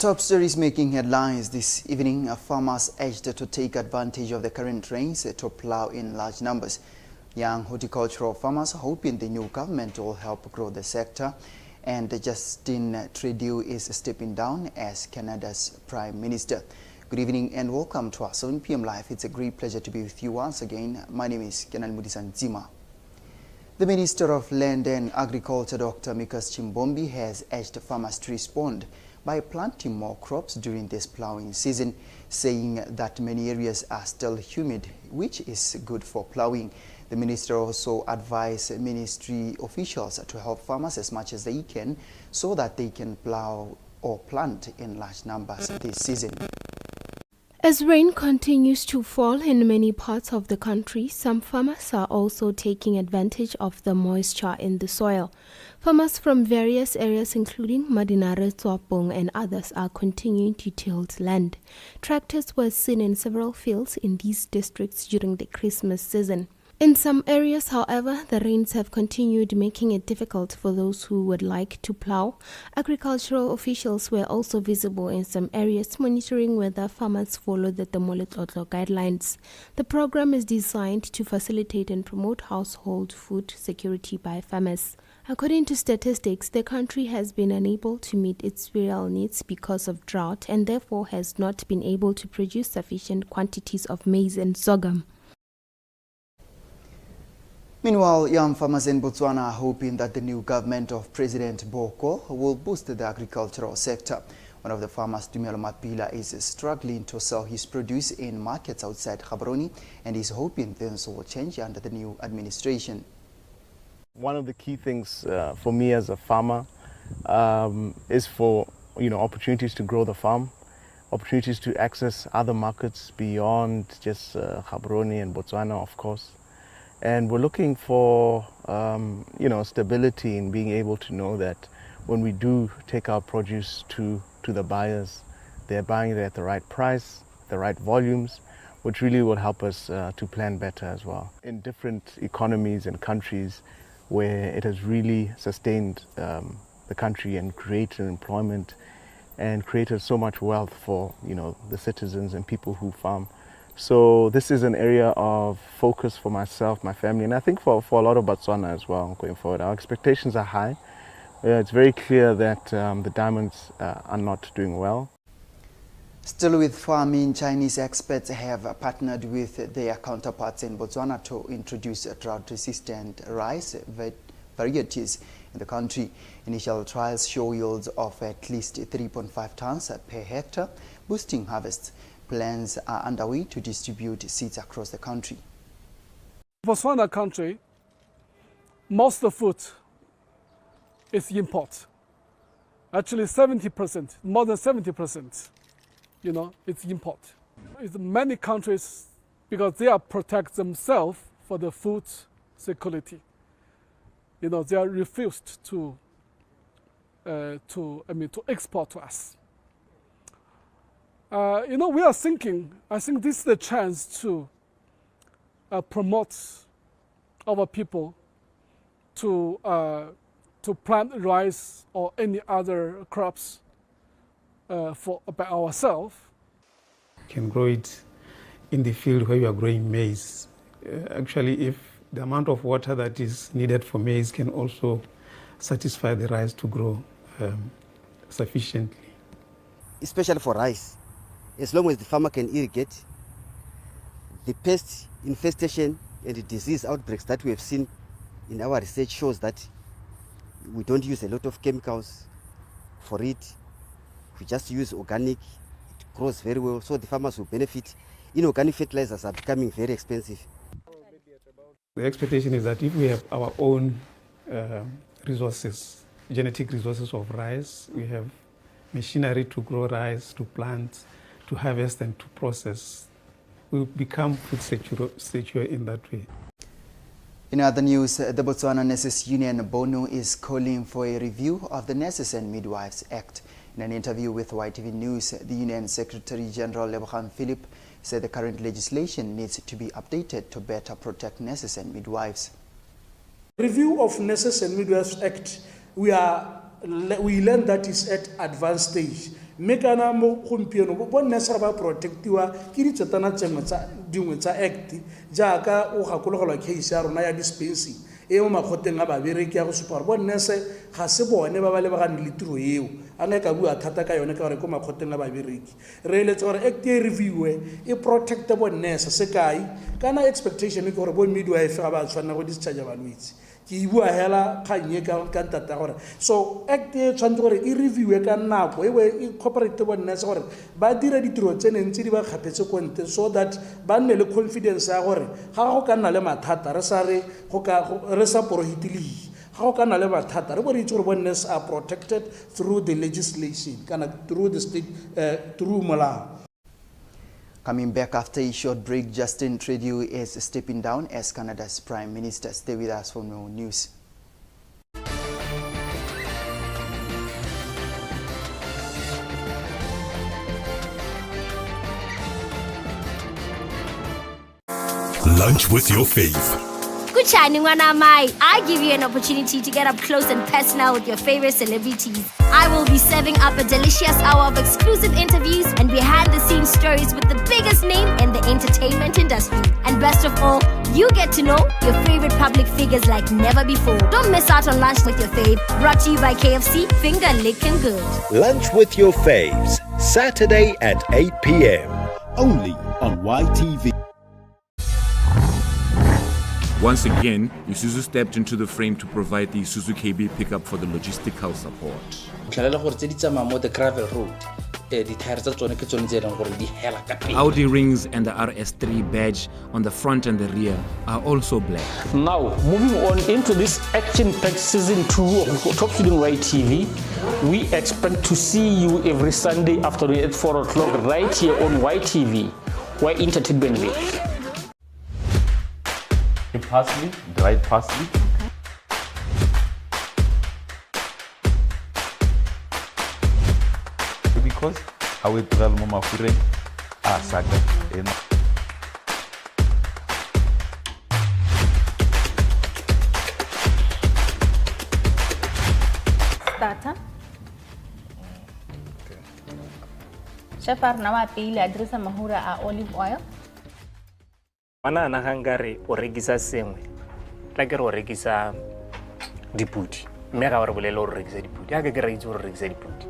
Top stories making headlines this evening. Farmers urged to take advantage of the current rains to plow in large numbers. Young horticultural farmers hoping the new government will help grow the sector. And Justin Trudeau is stepping down as Canada's Prime Minister. Good evening and welcome to our 7 p.m. Live. It's a great pleasure to be with you once again. My name is Kenal Mudisanzima. The Minister of Land and Agriculture, Dr. Mikas Chimbombi, has urged farmers to respond by planting more crops during this plowing season, saying that many areas are still humid, which is good for plowing. The minister also advised ministry officials to help farmers as much as they can so that they can plow or plant in large numbers this season. As rain continues to fall in many parts of the country, some farmers are also taking advantage of the moisture in the soil. Farmers from various areas including Madinare, Tswapong and others are continuing to tilt land. Tractors were seen in several fields in these districts during the Christmas season. In some areas, however, the rains have continued, making it difficult for those who would like to plow. Agricultural officials were also visible in some areas, monitoring whether farmers follow the Temoletlotlo guidelines. The program is designed to facilitate and promote household food security by farmers. According to statistics, the country has been unable to meet its cereal needs because of drought and therefore has not been able to produce sufficient quantities of maize and sorghum. Meanwhile, young farmers in Botswana are hoping that the new government of President Boko will boost the agricultural sector. One of the farmers, Dumelo Mapila, is struggling to sell his produce in markets outside Gaborone and is hoping things will change under the new administration. One of the key things for me as a farmer is for opportunities to grow the farm, opportunities to access other markets beyond just Gaborone and Botswana, of course. And we're looking for stability in being able to know that when we do take our produce to the buyers, they're buying it at the right price, the right volumes, which really will help us to plan better as well. In different economies and countries where it has really sustained the country and created employment and created so much wealth for the citizens and people who farm. So this is an area of focus for myself, my family, and I think for a lot of Botswana as well going forward. Our expectations are high. It's very clear that the diamonds are not doing well. Still with farming, Chinese experts have partnered with their counterparts in Botswana to introduce drought-resistant rice varieties in the country. Initial trials show yields of at least 3.5 tons per hectare, boosting harvests. Plans are underway to distribute seeds across the country. Botswana country, most of the food is import. Actually 70%, more than 70%, it's import. It's many countries, because they are protect themselves for the food security. They are refused to export to us. We are thinking, I think this is the chance to promote our people to plant rice or any other crops by ourselves. Can grow it in the field where you are growing maize. Actually, if the amount of water that is needed for maize can also satisfy the rice to grow sufficiently. Especially for rice. As long as the farmer can irrigate, the pest infestation and the disease outbreaks that we have seen in our research shows that we don't use a lot of chemicals for it. We just use organic, it grows very well, so the farmers will benefit. Inorganic fertilizers are becoming very expensive. The expectation is that if we have our own resources, genetic resources of rice, we have machinery to grow rice, to plant, to harvest and to process, we become food secure in that way. In other news, the Botswana Nurses Union Bono is calling for a review of the Nurses and Midwives Act. In an interview with YTV News, the Union Secretary General Lebogang Philip said the current legislation needs to be updated to better protect nurses and midwives. Review of Nurses and Midwives Act, we learn that is at advanced stage. mme kana mo gompieno bo nurse ba protectiwa ke ditsetana dingwe tsa act jaaka o gakologelwa case ya rona ya dispensing e mo makgoteng a babereki ya go supa gore bo nurse ga se bone ba ba lebagane le tiro eo a nge ka bua thata ka yone ka gore ko makgoteng a babereki re eletse gore act e reviewe e protecte bo nurse sekai kana expectation ke gore bo midwife ga ba tshwanela go discharge balwetse ke bua hela kganye ka ntata gore so act e tshwanetse gore e reviewe ka nako e cooperate bo nurse gore ba dira ditiro tseneng tse di ba kgapetse konte so that ba nne le confidence ya gore ga go ka nna le mathata re sa prohitilegi ga go ka nna le mathata re bo re itse gore bo nurse are protected through the legislation kana through the state through molao. Coming back after a short break, Justin Trudeau is stepping down as Canada's Prime Minister. Stay with us for more news. Lunch with your fave. I give you an opportunity to get up close and personal with your favorite celebrities. I will be serving up a delicious hour of exclusive interviews and behind-the-scenes stories with the biggest name in the entertainment industry. And best of all, you get to know your favorite public figures like never before. Don't miss out on Lunch with Your Fave, brought to you by KFC, Finger Lickin' Good. Lunch with your faves, Saturday at 8 p.m. Only on YTV. Once again, Isuzu stepped into the frame to provide the Isuzu KB pickup for the logistical support. Audi rings and the RS3 badge on the front and the rear are also black. Now, moving on into this action-packed season 2 of Top Student YTV, we expect to see you every Sunday afternoon at 4 o'clock right here on YTV, where entertainment lives. Parsley, dried parsley. Because I will tell Mama Fure, saga. Starter. Chef nawa pili address mahura a olive oil. Mana na hangare o regisa sengwe la ke re o regisa dipudi mme ga re bolele o regisa dipudi ga ke re itse o regisa dipudi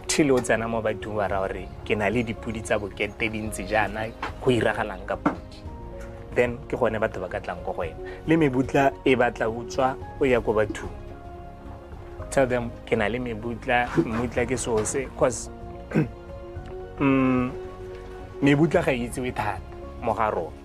thile o tsana mo ba dumba ra re ke na le dipudi tsa bokete dintsi jana go iragalang ka pudi then ke gone batho ba ka tlang go wena le mebutla e batla utswa o ya go batho tell them ke na le mebutla ke sose cause mebutla ga itse we thata mo ga rona.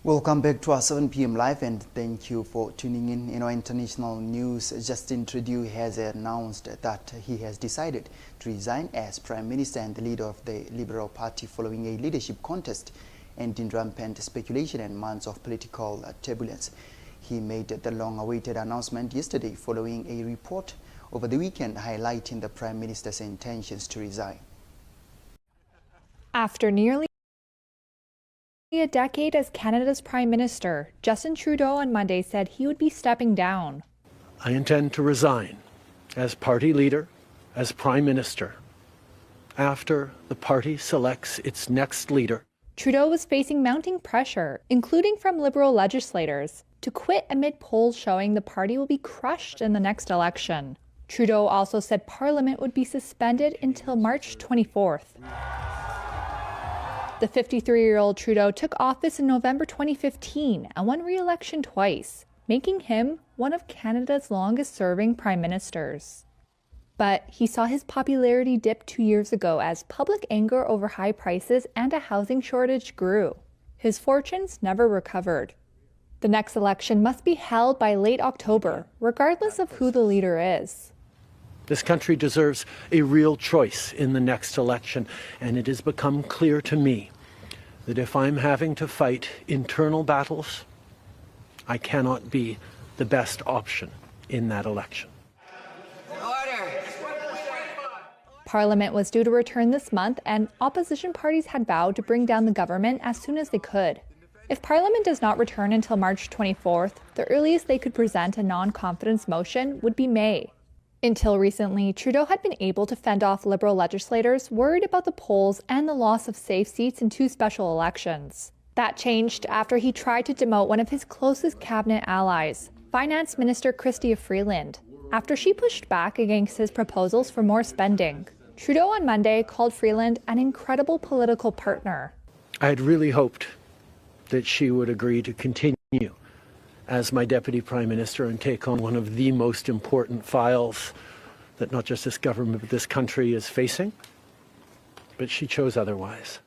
Welcome back to our 7 p.m. live and thank you for tuning in. In our international news, Justin Trudeau has announced that he has decided to resign as Prime Minister and the leader of the Liberal Party following a leadership contest ending rampant speculation and months of political turbulence. He made the long-awaited announcement yesterday following a report over the weekend highlighting the Prime Minister's intentions to resign. After nearly a decade as Canada's Prime Minister, Justin Trudeau on Monday said he would be stepping down. I intend to resign as party leader, as Prime Minister, after the party selects its next leader. Trudeau was facing mounting pressure, including from Liberal legislators, to quit amid polls showing the party will be crushed in the next election. Trudeau also said Parliament would be suspended until March 24th. The 53-year-old Trudeau took office in November 2015 and won re-election twice, making him one of Canada's longest-serving prime ministers. But he saw his popularity dip 2 years ago as public anger over high prices and a housing shortage grew. His fortunes never recovered. The next election must be held by late October, regardless of who the leader is. This country deserves a real choice in the next election, and it has become clear to me that if I'm having to fight internal battles, I cannot be the best option in that election. Parliament was due to return this month, and opposition parties had vowed to bring down the government as soon as they could. If Parliament does not return until March 24th, the earliest they could present a non-confidence motion would be May. Until recently, Trudeau had been able to fend off Liberal legislators worried about the polls and the loss of safe seats in 2 special elections. That changed after he tried to demote one of his closest cabinet allies, Finance Minister Chrystia Freeland, after she pushed back against his proposals for more spending. Trudeau on Monday called Freeland an incredible political partner. I had really hoped that she would agree to continue as my Deputy Prime Minister and take on one of the most important files that not just this government but this country is facing. But she chose otherwise.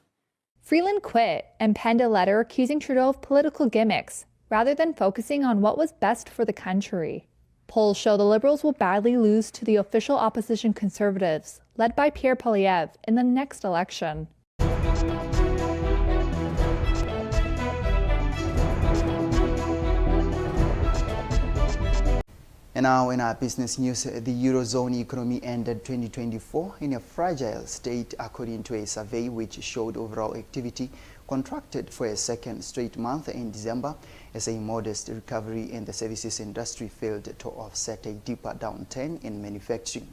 Freeland quit and penned a letter accusing Trudeau of political gimmicks, rather than focusing on what was best for the country. Polls show the Liberals will badly lose to the official opposition Conservatives, led by Pierre Poilievre, in the next election. And now in our business news, the Eurozone economy ended 2024 in a fragile state according to a survey which showed overall activity contracted for a second straight month in December as a modest recovery in the services industry failed to offset a deeper downturn in manufacturing.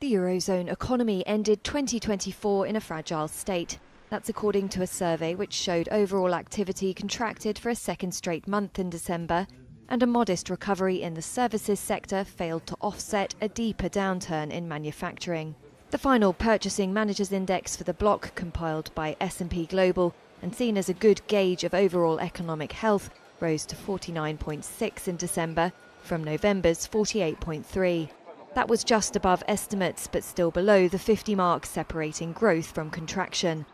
The Eurozone economy ended 2024 in a fragile state. That's according to a survey which showed overall activity contracted for a second straight month in December, and a modest recovery in the services sector failed to offset a deeper downturn in manufacturing. The final Purchasing Managers Index for the bloc, compiled by S&P Global and seen as a good gauge of overall economic health, rose to 49.6 in December from November's 48.3. That was just above estimates, but still below the 50 mark separating growth from contraction.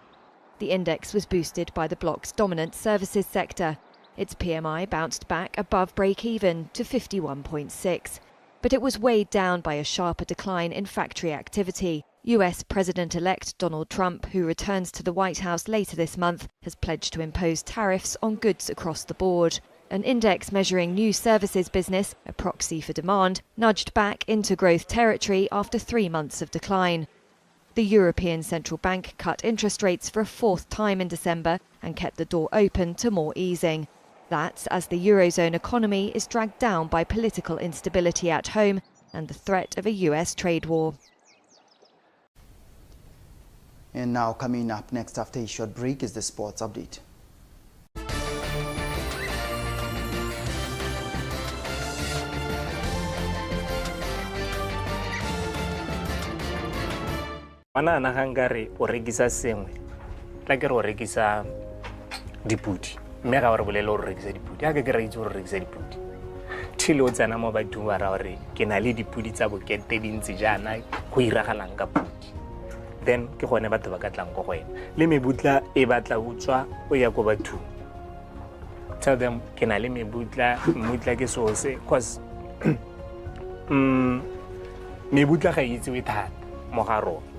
The index was boosted by the bloc's dominant services sector. Its PMI bounced back above break-even to 51.6. But it was weighed down by a sharper decline in factory activity. US President-elect Donald Trump, who returns to the White House later this month, has pledged to impose tariffs on goods across the board. An index measuring new services business, a proxy for demand, nudged back into growth territory after 3 months of decline. The European Central Bank cut interest rates for a 4th time in December and kept the door open to more easing. That's as the Eurozone economy is dragged down by political instability at home and the threat of a US trade war. And now coming up next after a short break is the sports update. Mana nagangare o rekisa sengwe la ke re o rekisa dipudi mme ga re bolele o rekisa dipudi ga ke re itse o rekisa dipudi thile o tsena mo ba duwa ra re ke na le dipudi tsa bokete dintsi jana go iragalang ka pudi then ke gone batho ba ka tlang go wena le mebutla e batla utswa o ya go batho tell them ke na le mebutla ke sose cause mebutla ga itse we thata mo ga rona.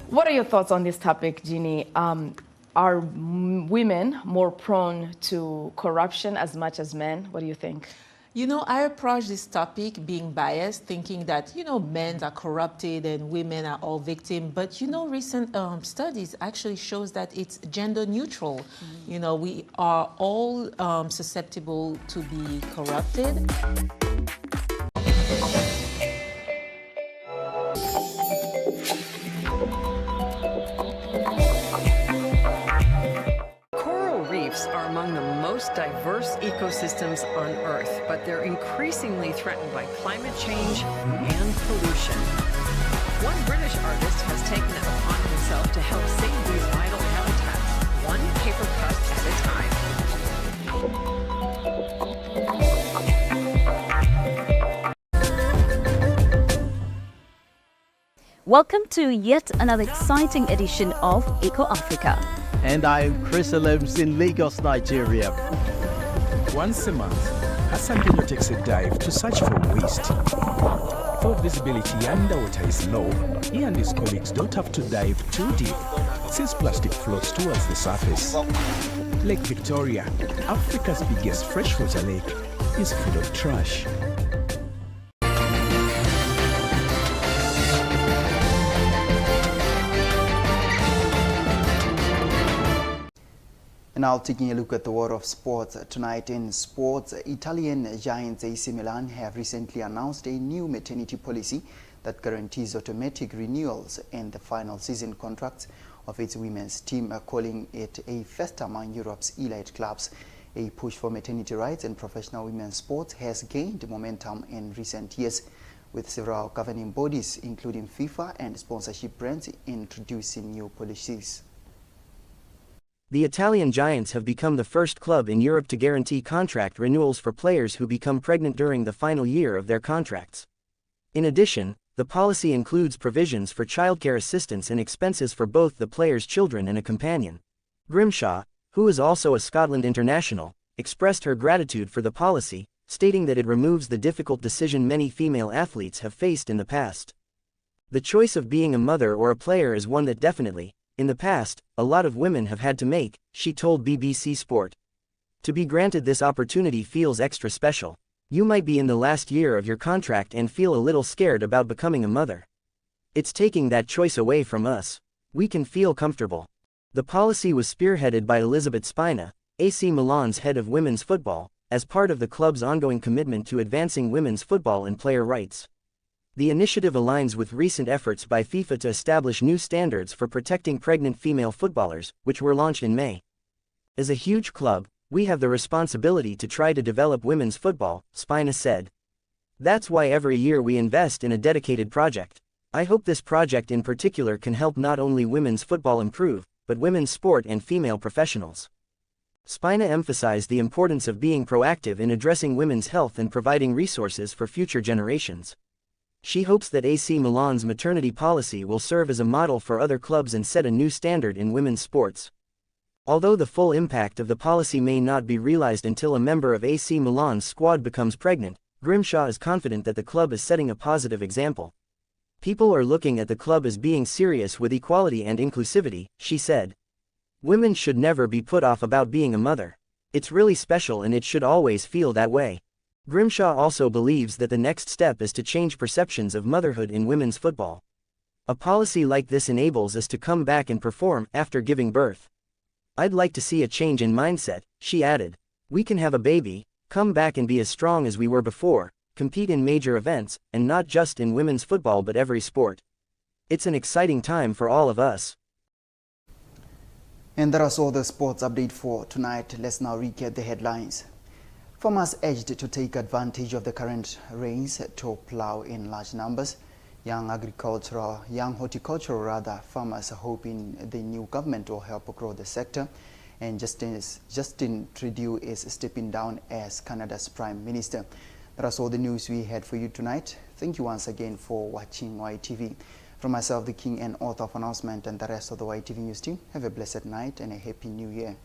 What are your thoughts on this topic, Jeannie? Are women more prone to corruption as much as men? What do you think? You know, I approach this topic being biased, thinking that, men are corrupted and women are all victims. But, recent studies actually shows that it's gender neutral. We are all susceptible to be corrupted. Are among the most diverse ecosystems on Earth, but they're increasingly threatened by climate change and pollution. One British artist has taken it upon himself to help save these vital habitats, one paper cut at a time. Welcome to yet another exciting edition of Eco Africa. And I'm Chris Alems in Lagos, Nigeria. Once a month, Hassan Pedro takes a dive to search for waste. Though visibility underwater is low, he and his colleagues don't have to dive too deep, since plastic floats towards the surface. Lake Victoria, Africa's biggest freshwater lake, is full of trash. And now taking a look at the world of sports. Tonight in sports, Italian giants AC Milan have recently announced a new maternity policy that guarantees automatic renewals in the final season contracts of its women's team, calling it a first among Europe's elite clubs. A push for maternity rights in professional women's sports has gained momentum in recent years, with several governing bodies, including FIFA and sponsorship brands, introducing new policies. The Italian giants have become the first club in Europe to guarantee contract renewals for players who become pregnant during the final year of their contracts. In addition, the policy includes provisions for childcare assistance and expenses for both the player's children and a companion. Grimshaw, who is also a Scotland international, expressed her gratitude for the policy, stating that it removes the difficult decision many female athletes have faced in the past. The choice of being a mother or a player is one that definitely, in the past, a lot of women have had to make, she told BBC Sport. To be granted this opportunity feels extra special. You might be in the last year of your contract and feel a little scared about becoming a mother. It's taking that choice away from us. We can feel comfortable. The policy was spearheaded by Elisabeth Spina, AC Milan's head of women's football, as part of the club's ongoing commitment to advancing women's football and player rights. The initiative aligns with recent efforts by FIFA to establish new standards for protecting pregnant female footballers, which were launched in May. As a huge club, we have the responsibility to try to develop women's football, Spina said. That's why every year we invest in a dedicated project. I hope this project in particular can help not only women's football improve, but women's sport and female professionals. Spina emphasized the importance of being proactive in addressing women's health and providing resources for future generations. She hopes that AC Milan's maternity policy will serve as a model for other clubs and set a new standard in women's sports. Although the full impact of the policy may not be realized until a member of AC Milan's squad becomes pregnant, Grimshaw is confident that the club is setting a positive example. People are looking at the club as being serious with equality and inclusivity, she said. Women should never be put off about being a mother. It's really special and it should always feel that way. Grimshaw also believes that the next step is to change perceptions of motherhood in women's football. A policy like this enables us to come back and perform after giving birth. I'd like to see a change in mindset, she added. We can have a baby, come back and be as strong as we were before, compete in major events, and not just in women's football but every sport. It's an exciting time for all of us. And that is all the sports update for tonight. Let's now recap the headlines. Farmers urged to take advantage of the current rains to plow in large numbers. Young horticultural farmers are hoping the new government will help grow the sector. And Justin Trudeau is stepping down as Canada's Prime Minister. That's all the news we had for you tonight. Thank you once again for watching YTV. From myself, the King and author of announcement, and the rest of the YTV News team, have a blessed night and a happy new year.